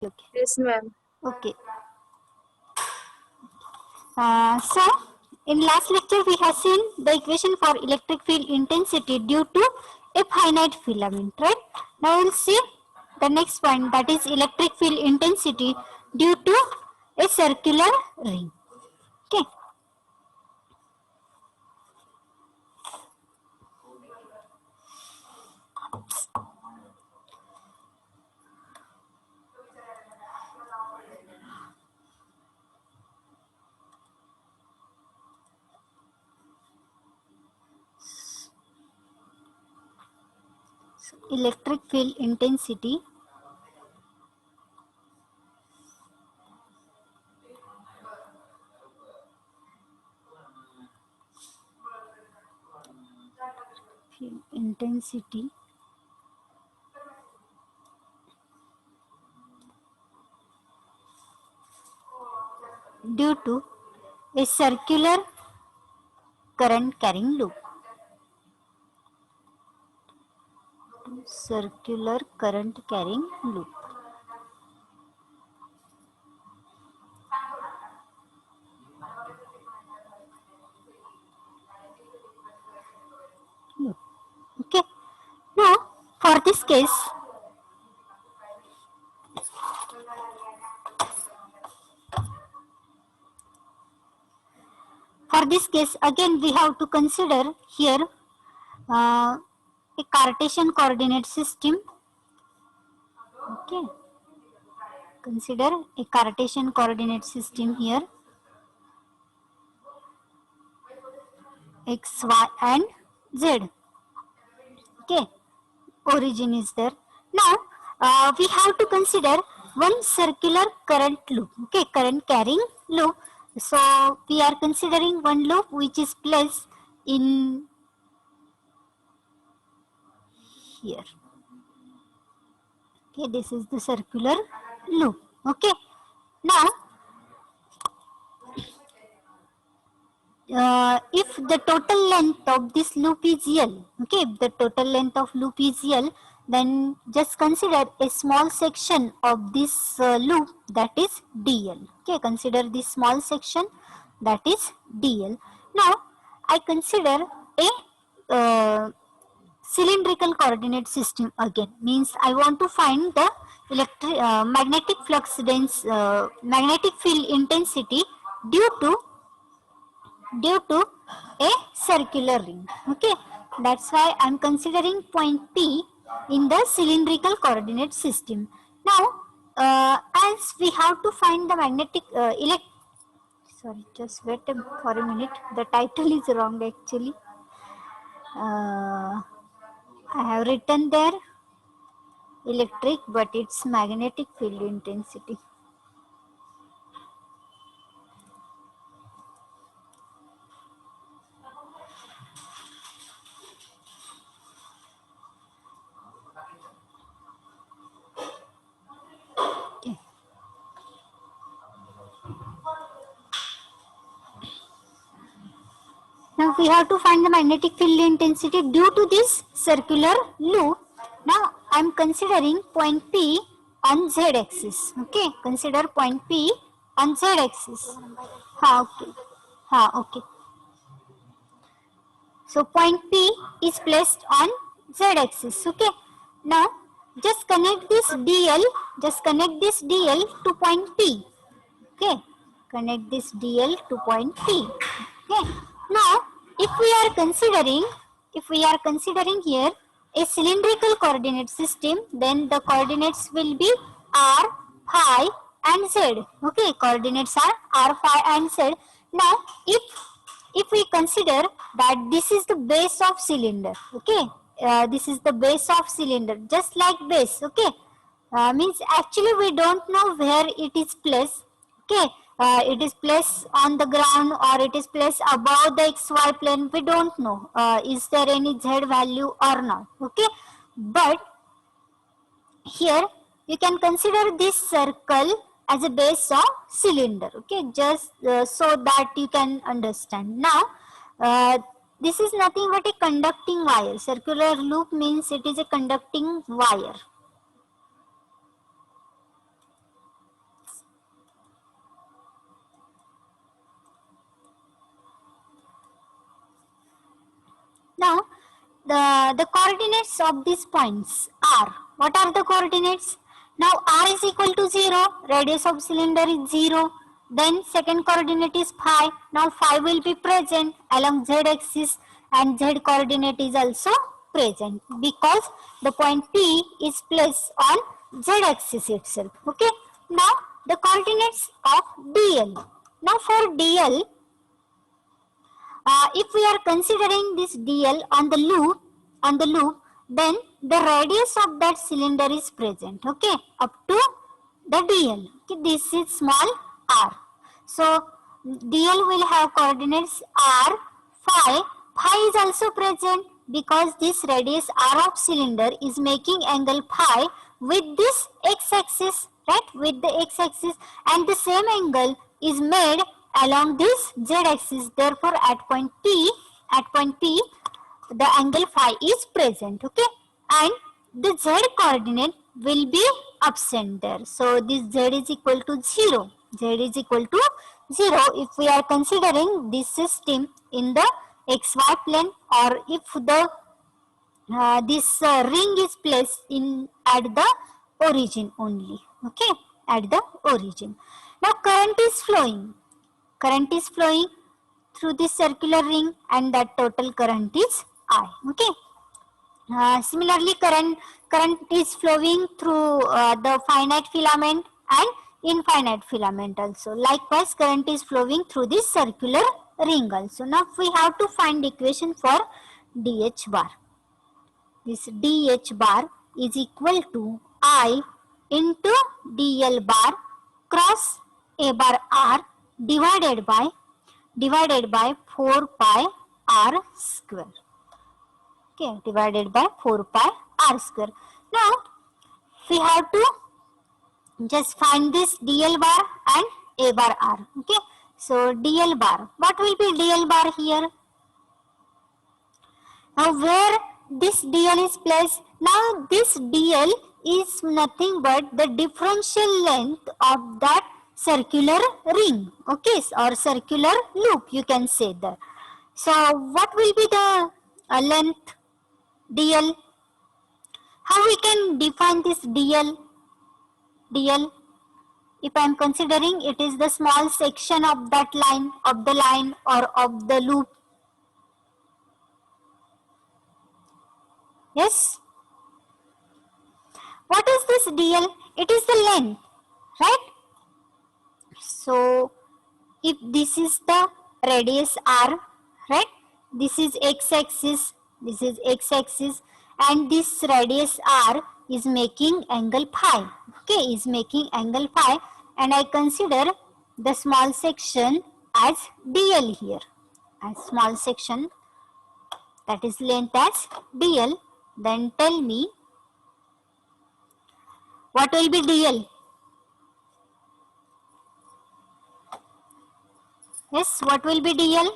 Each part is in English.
Okay. Yes, ma'am. Okay. So, in last lecture we have seen the equation for electric field intensity due to a finite filament, right? Now we'll see the next point, that is electric field intensity due to a circular ring. Okay. Electric field intensity intensity due to a circular current carrying loop. Circular current carrying loop. Okay. Now, for this case, again we have to consider here a Cartesian coordinate system. Okay. Consider a Cartesian coordinate system here, x, y, and z. Okay. Origin is there. Now we have to consider one circular current loop. Okay, current carrying loop. So we are considering one loop which is placed in here. Okay, this is the circular loop. Okay. Now if the total length of this loop is L, okay, if the total length of loop is L, then just consider a small section of this loop, that is dl. Okay, consider this small section, that is dl. Now I consider a cylindrical coordinate system again, means I want to find the magnetic flux magnetic field intensity due to a circular ring. Okay, that's why I'm considering point P in the cylindrical coordinate system. Now as we have to find the magnetic sorry, just wait for a minute, the title is wrong actually. I have written there electric, but it's magnetic field intensity. Okay. Now we have to find the magnetic field intensity due to this circular loop. Now I am considering point P on z axis. Okay, consider point P on z axis. Okay. Okay. So point P is placed on z axis. Okay. Now just connect this dl. Just connect this dl to point P. Okay. Connect this dl to point P. Okay. Now if we are considering here a cylindrical coordinate system, then the coordinates will be r, phi and z. Okay, coordinates are r, phi and z. Now if we consider that this is the base of cylinder, okay, this is the base of cylinder, just like base. Okay, means actually we don't know where it is placed. Okay, it is placed on the ground or it is placed above the xy plane, we don't know. Is there any z value or not? Okay, but here you can consider this circle as a base of cylinder. Okay, just so that you can understand. Now this is nothing but a conducting wire. Circular loop means it is a conducting wire. the coordinates of these points are, what are the coordinates? Now r is equal to 0, radius of cylinder is 0, then second coordinate is phi. Now phi will be present along z axis and z coordinate is also present because the point P is placed on z axis itself. Okay. Now the coordinates of DL. Now for DL, if we are considering this DL on the loop, then the radius of that cylinder is present, okay, up to the DL. Okay, this is small r. So DL will have coordinates r, phi. Phi is also present because this radius r of cylinder is making angle phi with this x-axis, right? With the x-axis, and the same angle is made along this z-axis. Therefore, at point P, the angle phi is present, okay, and the z coordinate will be absent there. So this z is equal to 0. Z is equal to 0 if we are considering this system in the xy plane, or if the this ring is placed in at the origin only, okay, at the origin. Now current is flowing through this circular ring, and that total current is I, okay. Similarly, current is flowing through the finite filament and infinite filament also. Likewise, current is flowing through this circular ring also. Now we have to find equation for dH bar. This dH bar is equal to I into dL bar cross A bar R divided by 4 pi r square. Okay, divided by 4 pi r square. Now we have to just find this dl bar and a bar r. Okay, so dl bar, what will be dl bar here? Now where this dl is placed? Now this dl is nothing but the differential length of that circular ring, okay, or circular loop, you can say that. So what will be the length dl? How we can define this dl? If I am considering it is the small section of that line, of the line or of the loop. Yes? What is this dl? It is the length, right? So if this is the radius r, right? This is x-axis, and this radius r is making angle phi, okay, is making angle phi, and I consider the small section as dl here, as small section, that is length as dl. Then tell me what will be dl? Yes, what will be dl?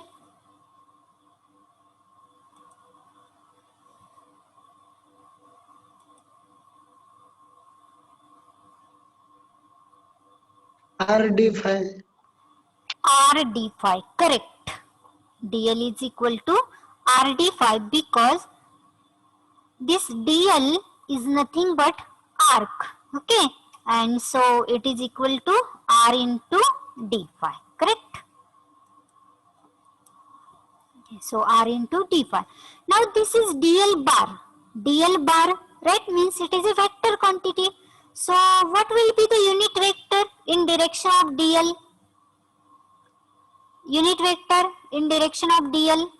r d phi. R d phi, correct. dl is equal to r d phi because this dl is nothing but arc, okay, and so it is equal to r into d phi, correct. Okay, so r into d phi. Now this is dl bar, right, means it is a vector quantity. So what will be the unit vector in direction of dl? Unit vector in direction of dl?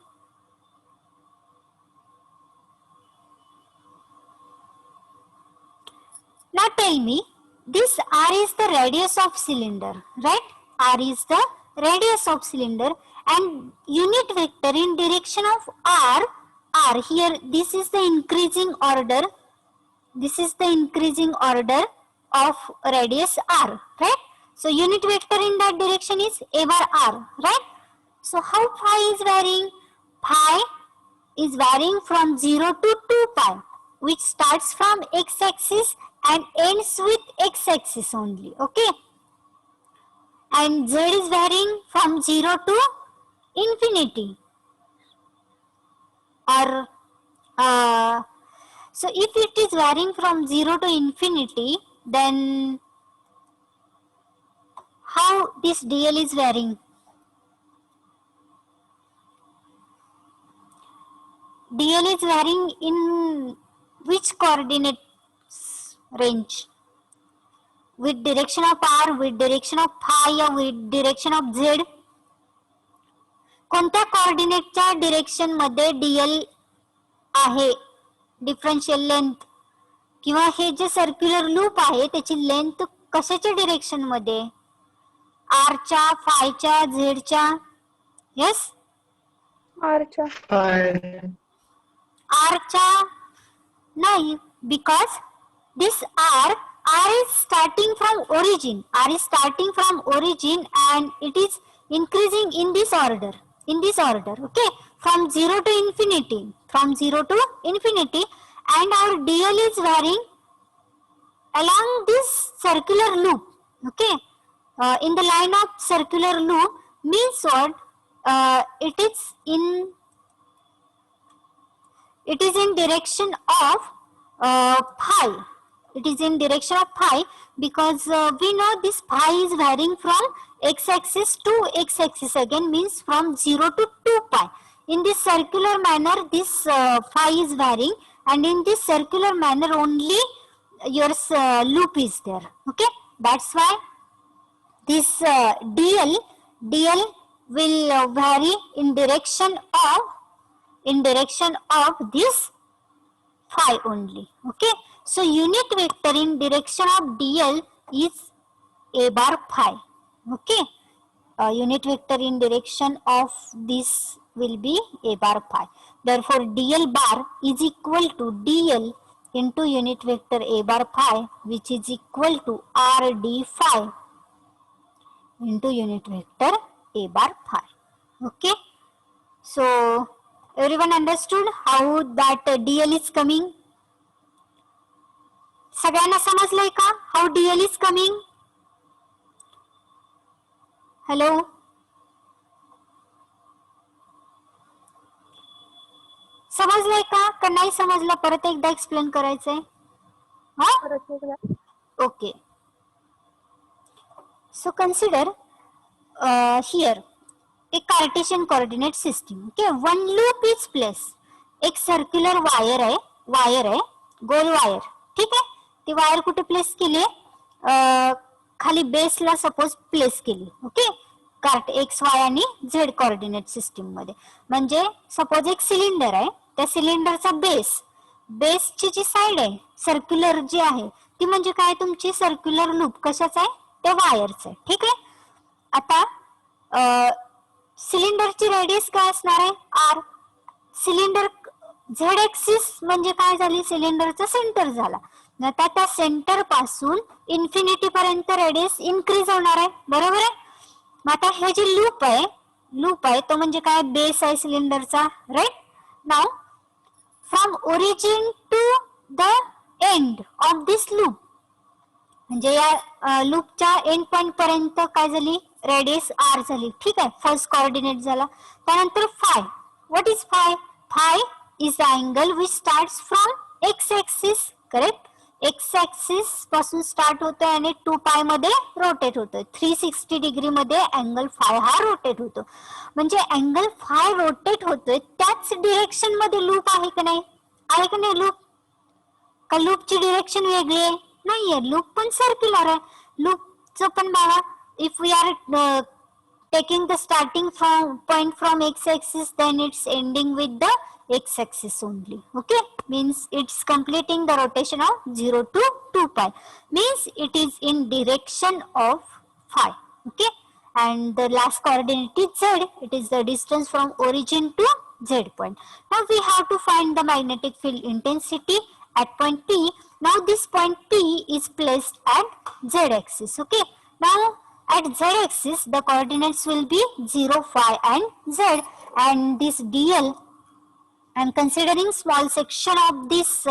Now tell me, this r is the radius of cylinder, right? R is the radius of cylinder, and unit vector in direction of r here, this is the increasing order. This is the increasing order of radius r, right? So unit vector in that direction is a bar r, right? So how phi is varying? Phi is varying from 0 to 2 pi, which starts from x-axis and ends with x-axis only, okay? And z is varying from 0 to infinity, or So if it is varying from 0 to infinity, then how this dl is varying? dl is varying in which coordinates range? With direction of r, with direction of phi, or with direction of z? कोणत्या कोऑर्डिनेटच्या direction मध्ये DL आहे, differential length किंवा हे जे circular loop आहे त्याची length कशाच्या direction मध्ये? आरच्या, फायच्या, झेडच्या? Yes, आरच्या. phi, आरच्या नाही, because this R is starting from origin. R is starting from origin and it is increasing in this order. Okay, from 0 to infinity. From 0 to infinity, and our dl is varying along this circular loop. Okay, in the line of circular loop means what? It is in direction of phi. It is in direction of phi because we know this phi is varying from x-axis to x-axis again, means from 0 to 2 pi. In this circular manner this phi is varying, and in this circular manner only your loop is there. Okay, that's why this dl will vary in direction of this phi only. Okay, so unit vector in direction of dl is a bar phi. Okay, unit vector in direction of this will be a bar phi. Therefore dl bar is equal to dl into unit vector a bar phi, which is equal to r d phi into unit vector a bar phi. Okay, so everyone understood how that dl is coming? सगळ्यांना समजलंय का how dl is coming? Hello, समजलंय का नाही समजलं? परत एकदा explain करायचंय. Okay, so consider here a Cartesian coordinate system. Okay, one loop is placed. एक सर्क्युलर वायर आहे, गोल वायर. ठीक आहे, ती वायर कुठे प्लेस केली? खाली बेसला सपोज प्लेस केली. ओके, कार्ट एक्स वाय आणि झेड कोऑर्डिनेट सिस्टीम मध्ये. म्हणजे सपोज एक सिलेंडर आहे, त्या सिलेंडरचा बेसची जी साइड आहे सर्क्युलर जी आहे ती म्हणजे काय? तुमची सर्क्युलर लूप कशाचा आहे? त्या वायरचा आहे. ठीक आहे, आता सिलेंडरची रेडियस काय असणार आहे? आर. सिलेंडर झेड एक्सिस म्हणजे काय झाली? सिलेंडरचा सेंटर झाला. आता त्या सेंटर पासून इन्फिनिटी पर्यंत रेडियस इन्क्रीज होणार आहे, बरोबर आहे? मग आता हे जे लूप आहे तो म्हणजे काय? बेस आहे सिलेंडरचा, right? Now from origin to the end of this loop, म्हणजे या लूपच्या एंड पॉइंट पर्यंत काय झाली? रेडियस आर झाली. ठीक आहे, फर्स्ट कोऑर्डिनेट झाला. त्यानंतर phi. What is phi? Phi is the angle which starts from X axis. Correct, X axis पासून स्टार्ट होतोय आणि 2 पाय मध्ये रोटेट होतोय. 360 डिग्री मध्ये अँगल फाय हा रोटेट होतो. म्हणजे अँगल फाय रोटेट होतोय त्याच डिरेक्शन मध्ये लूप आहे का नाही? आहे का नाही लूप? का लूपची डिरेक्शन वेगळी आहे? नाहीये, लूप पण सर्क्युलर आहे. लूपचं पण बघा, if we are taking the starting point from x-axis, then it's ending with the x-axis only. Okay, means it's completing the rotation of 0 to 2 pi. Means it is in direction of phi. Okay, and the last coordinate is z. It is the distance from origin to z point. Now we have to find the magnetic field intensity at point P. Now this point P is placed at z-axis. Okay, now at z-axis the coordinates will be 0, phi and z, and this dl, I am considering small section of this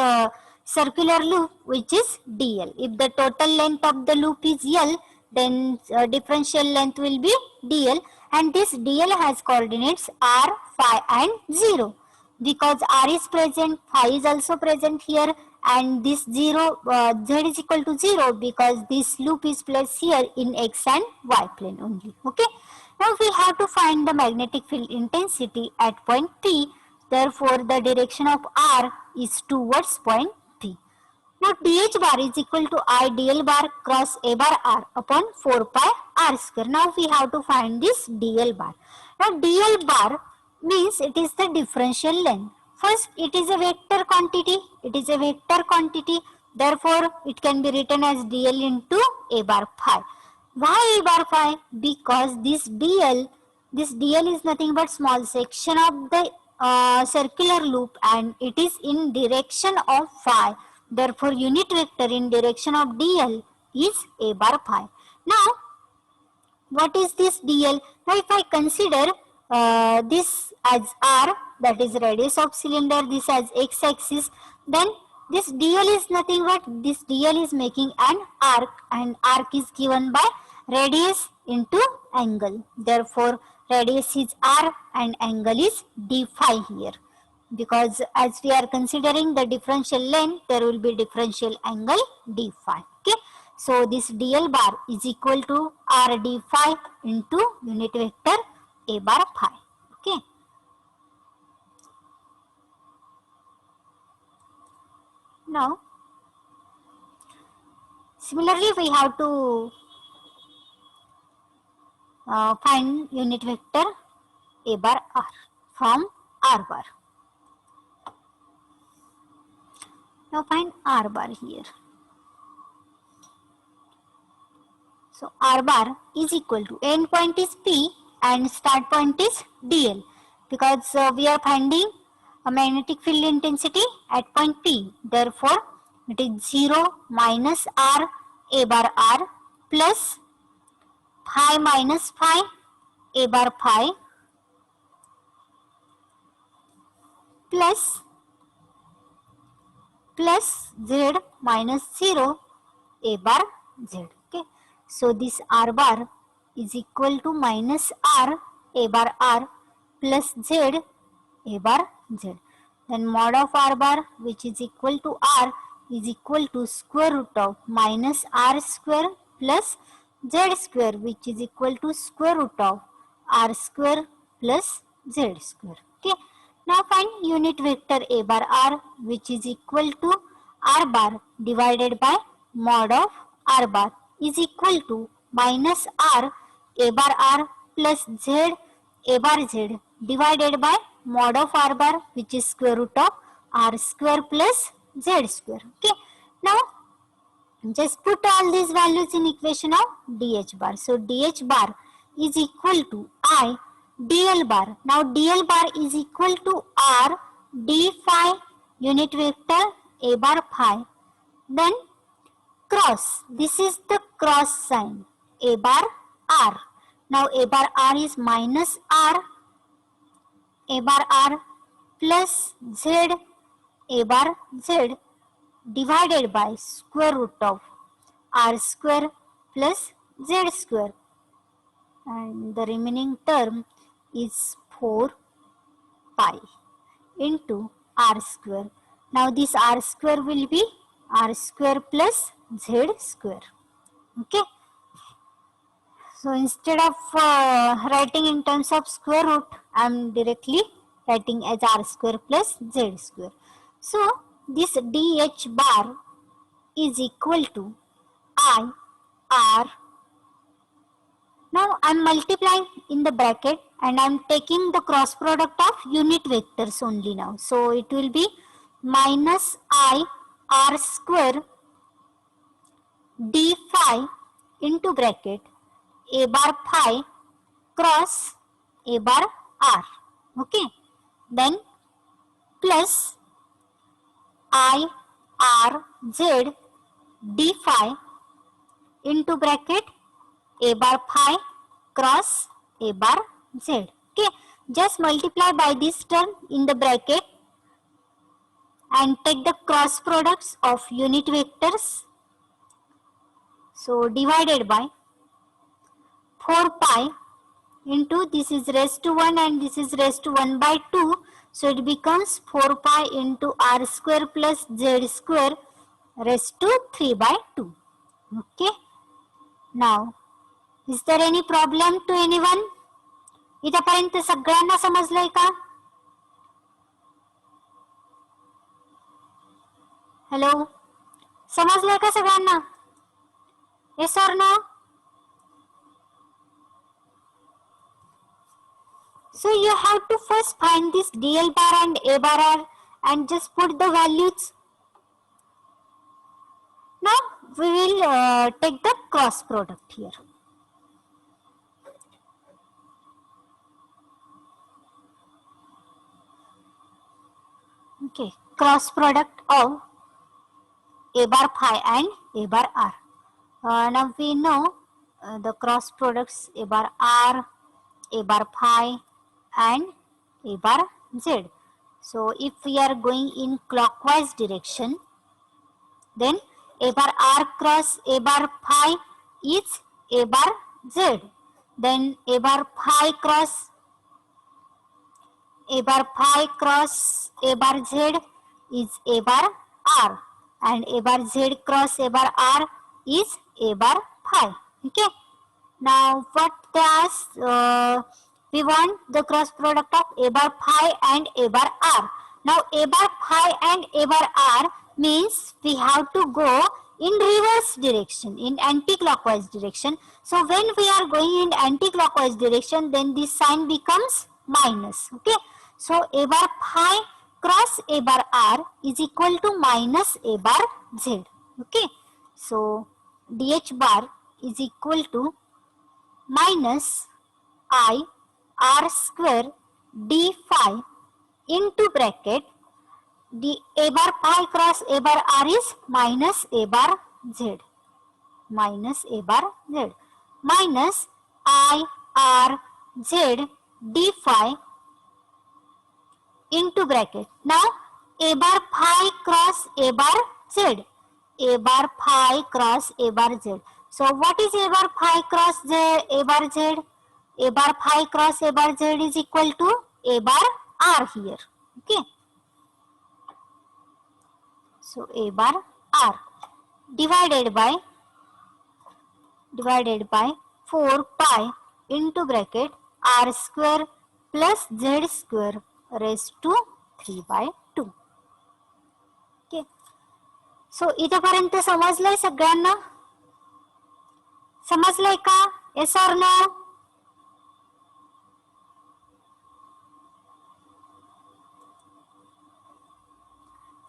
circular loop which is dl. If the total length of the loop is l, then differential length will be dl, and this dl has coordinates r, phi and 0. because r is present, phi is also present here, and this 0 z is equal to 0 because this loop is placed here in x and y plane only. Okay, now we have to find the magnetic field intensity at point P. Therefore the direction of r is towards point P. Now dH bar is equal to I dl bar cross A bar r upon 4 pi r square. Now we have to find this dl bar. Now dl bar means it is the differential length. First, it is a vector quantity. It is a vector quantity. Therefore, it can be written as dl into A bar phi. Why A bar phi? Because this dl is nothing but small section of the circular loop, and it is in direction of phi. Therefore, unit vector in direction of dl is A bar phi. Now, what is this dl? Now, if I consider this as r, that is radius of cylinder, this as x-axis, then this dl is nothing but this dl is making an arc, and arc is given by radius into angle. Therefore, radius is r and angle is d phi here. Because as we are considering the differential length, there will be differential angle d phi. Okay, so this dl bar is equal to r d phi into unit vector A bar phi. Okay, now similarly we have to find unit vector A bar r from r bar. Now find r bar here. So r bar is equal to end point is P and start point is dl, because we are finding a magnetic field intensity at point P. Therefore, it is 0 minus r A bar r plus phi minus phi A bar phi plus z minus 0 A bar z. Okay, so this r bar is equal to minus r A bar r plus z A bar z. Then mod of r bar, which is equal to r, is equal to square root of minus r square plus z square, which is equal to square root of r square plus z square. Okay, now find unit vector A bar r, which is equal to r bar divided by mod of r bar is equal to minus r A bar r plus z A bar z divided by mod of r bar, which is square root of r square plus z square. Okay, now just put all these values in equation of dH bar. So dH bar is equal to I dl bar. Now dl bar is equal to r d phi unit vector A bar phi. Then cross, this is the cross sign, A bar r. Now A bar r is minus r A bar r plus z A bar z divided by square root of r square plus z square, and the remaining term is 4 pi into r square. Now this r square will be r square plus z square. Okay, so instead of writing in terms of square root, I am directly writing as r square plus z square. So this dH bar is equal to I r. Now I am multiplying in the bracket and I am taking the cross product of unit vectors only now. So it will be minus I r square d phi into bracket A bar phi cross A bar r. Okay, then plus I r z d phi into bracket A bar phi cross A bar z. Okay, just multiply by this term in the bracket and take the cross products of unit vectors. So divided by 4 pi into, this is raised to 1 and this is raised to 1 by 2. So it becomes 4 pi into r square plus z square raised to 3 by 2. Okay. Now, is there any problem to anyone? इथपर्यंत सगळ्यांना समजलंय का? Hello, समजलंय का सगळ्यांना? Yes or no? So you have to first find this dl bar and a bar r and just put the values. Now we will take the cross product here. Okay, cross product of a bar phi and a bar r. Now we know the cross products a bar r, a bar phi and a bar z. So if we are going in clockwise direction, then a bar r cross a bar phi is a bar z. Then a bar phi cross a bar z is a bar r, and a bar z cross a bar r is a bar phi. Okay. Now what they ask, we want the cross product of a bar phi and a bar r. Now a bar phi and a bar r means we have to go in reverse direction, in anti-clockwise direction. So when we are going in anti-clockwise direction, then this sign becomes minus. Okay. So a bar phi cross a bar r is equal to minus a bar z. Okay. So dh bar is equal to minus I r square d phi into bracket the a bar phi cross a bar r is minus a bar z, minus a bar z, minus I r z d phi into bracket. Now a bar phi cross a bar z, a bar phi cross a bar z. So what is a bar phi cross a bar z? A bar phi cross a bar z is equal to a bar r here. Okay. So a bar r divided by 4 pi into bracket r square plus z square raised to 3 by 2. Okay. So इथपर्यंत समजलंय सगळ्यांना? समजलंय का? Yes or no?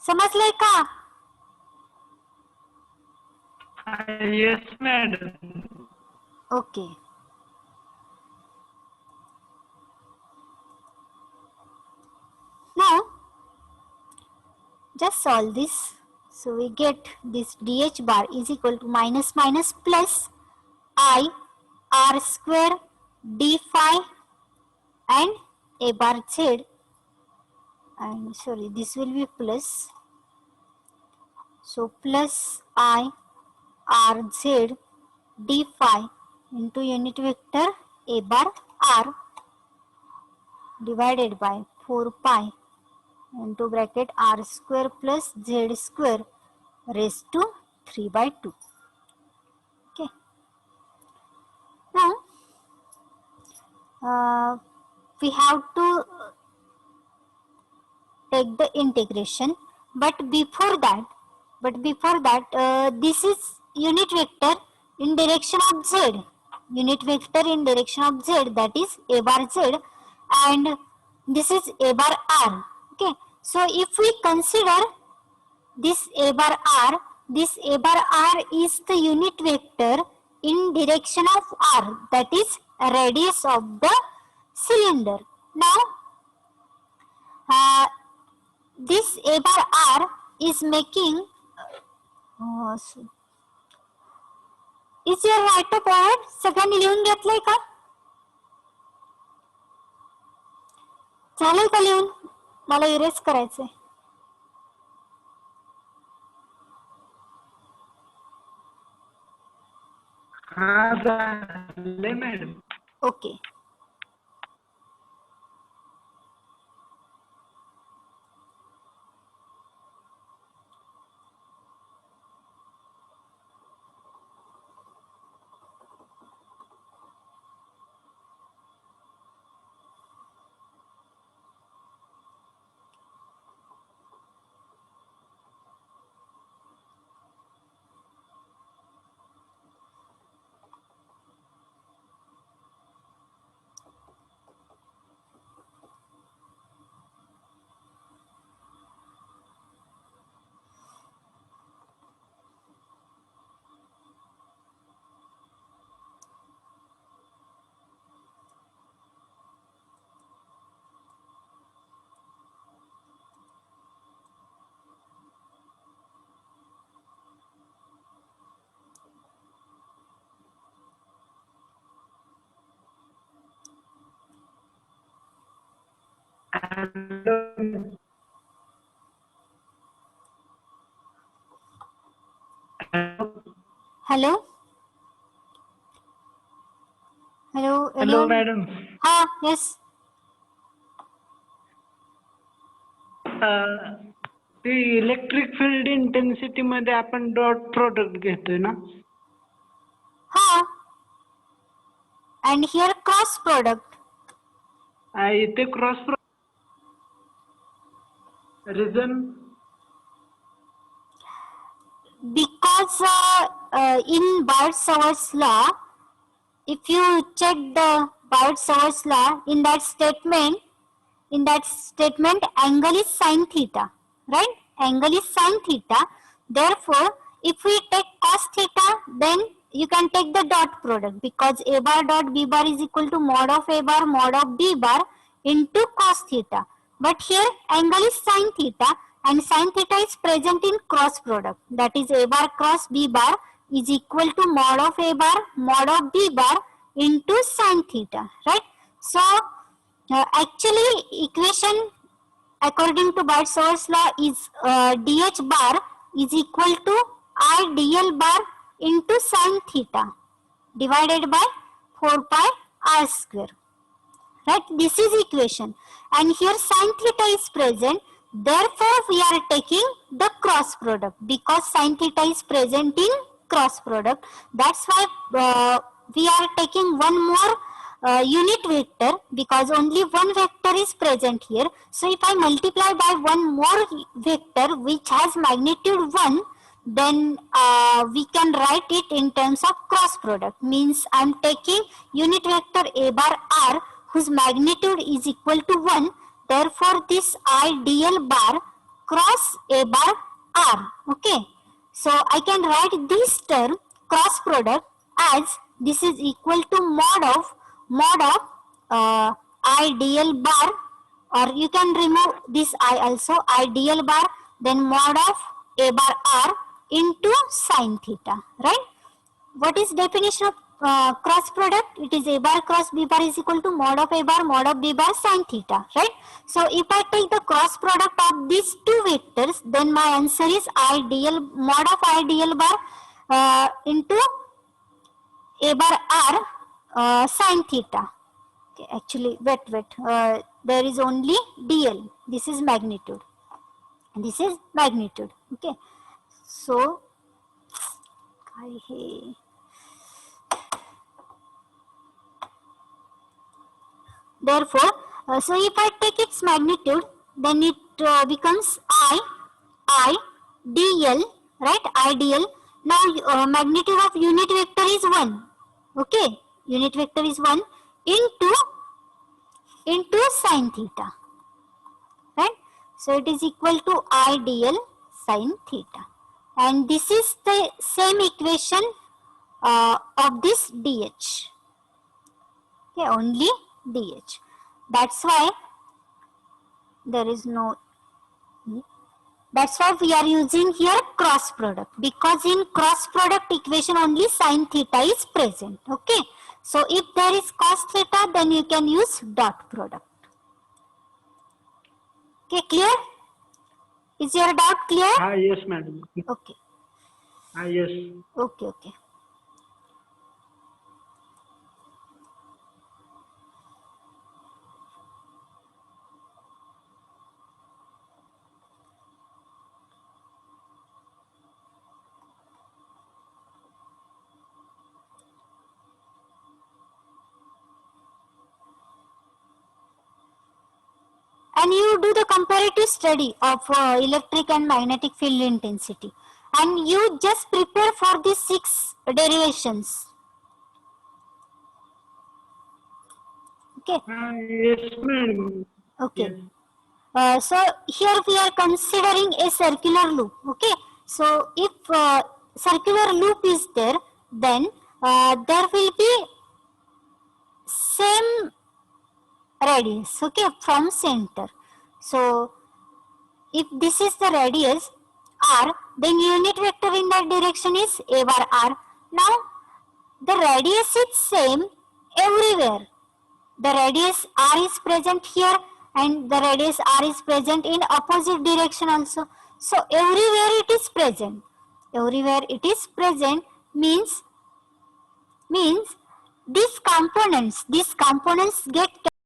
समजलंय का? Yes, madam. Okay. Now just solve this. So we get this dh bar is equal to minus minus plus I r square d phi and a bar z, and sorry, this will be plus. So plus I r z d phi into unit vector a bar r divided by 4 pi into bracket r square plus z square raised to 3 by 2. Okay. Now we have to take the integration, but before that this is unit vector in direction of z, unit vector in direction of z, that is a bar z, and this is a bar r. Okay. So if we consider this a bar r, this a bar r is the unit vector in direction of r, that is radius of the cylinder. Now this a bar r is making is your whiteboard सगळ्यांनी लिहून घेतलंय का? झालंय का लिहून? मला erase करायचंय. हाँ झाले madam. Okay. Hello. Hello. Hello, Anyone? madam. Yes. ते इलेक्ट्रिक फील्ड इंटेन्सिटी मध्ये आपण डॉट प्रोडक्ट घेतोय ना? And here cross product. इथे cross reason Because in Bart-Savart's law, if you check the Bart-Savart's law, in that statement, angle is sin theta, right? Angle is sin theta. Therefore, if we take cos theta, then you can take the dot product, because a bar dot b bar is equal to mod of a bar mod of b bar into cos theta. But here angle is sin theta, and sin theta is present in cross product. That is, a bar cross b bar is equal to mod of a bar mod of b bar into sin theta, right? So actually equation according to Bart-Savart's law is dh bar is equal to I dl bar into sin theta divided by 4 pi r square, right? This is equation, and here sin theta is present. Therefore, we are taking the cross product, because sin theta is present in cross product. That's why we are taking one more unit vector, because only one vector is present here. So if I multiply by one more vector which has magnitude 1, then we can write it in terms of cross product. Means I am taking unit vector a bar r whose magnitude is equal to 1. Therefore, this I dl bar cross a bar r. Okay. So I can write this term cross product as this is equal to mod of I dl bar, or you can remove this I also, I dl bar, then mod of a bar r into sin theta, right? What is definition of cross product? It is a bar cross b bar is equal to mod of a bar mod of b bar sin theta, right? So if I take the cross product of these two vectors, then my answer is I dl mod of I dl bar into a bar r sin theta. Okay, actually wait, there is only dl. This is magnitude, and this is magnitude. Okay, so therefore, so if I take its magnitude, then it becomes I dl, right? I dl. Now magnitude of unit vector is 1. Okay, unit vector is 1 into sin theta, right? So it is equal to I dl sin theta, and this is the same equation of this dh. Okay, only dh. That's why there is no, that's why we are using here cross product, because in cross product equation only sin theta is present. Okay, so if there is cos theta, then you can use dot product. Okay, clear? Is your doubt clear? yes madam. Okay. Yes. Okay. And you do the comparative study of electric and magnetic field intensity, and you just prepare for these 6 derivations. Okay. Yes madam. Okay. Yes. So here we are considering a circular loop. Okay. So if circular loop is there, then there will be same radius, okay, from center. So if this is the radius r, then unit vector in that direction is a bar r. Now the radius is same everywhere. The radius r is present here, and the radius r is present in opposite direction also. So everywhere it is present. Everywhere it is present means these components get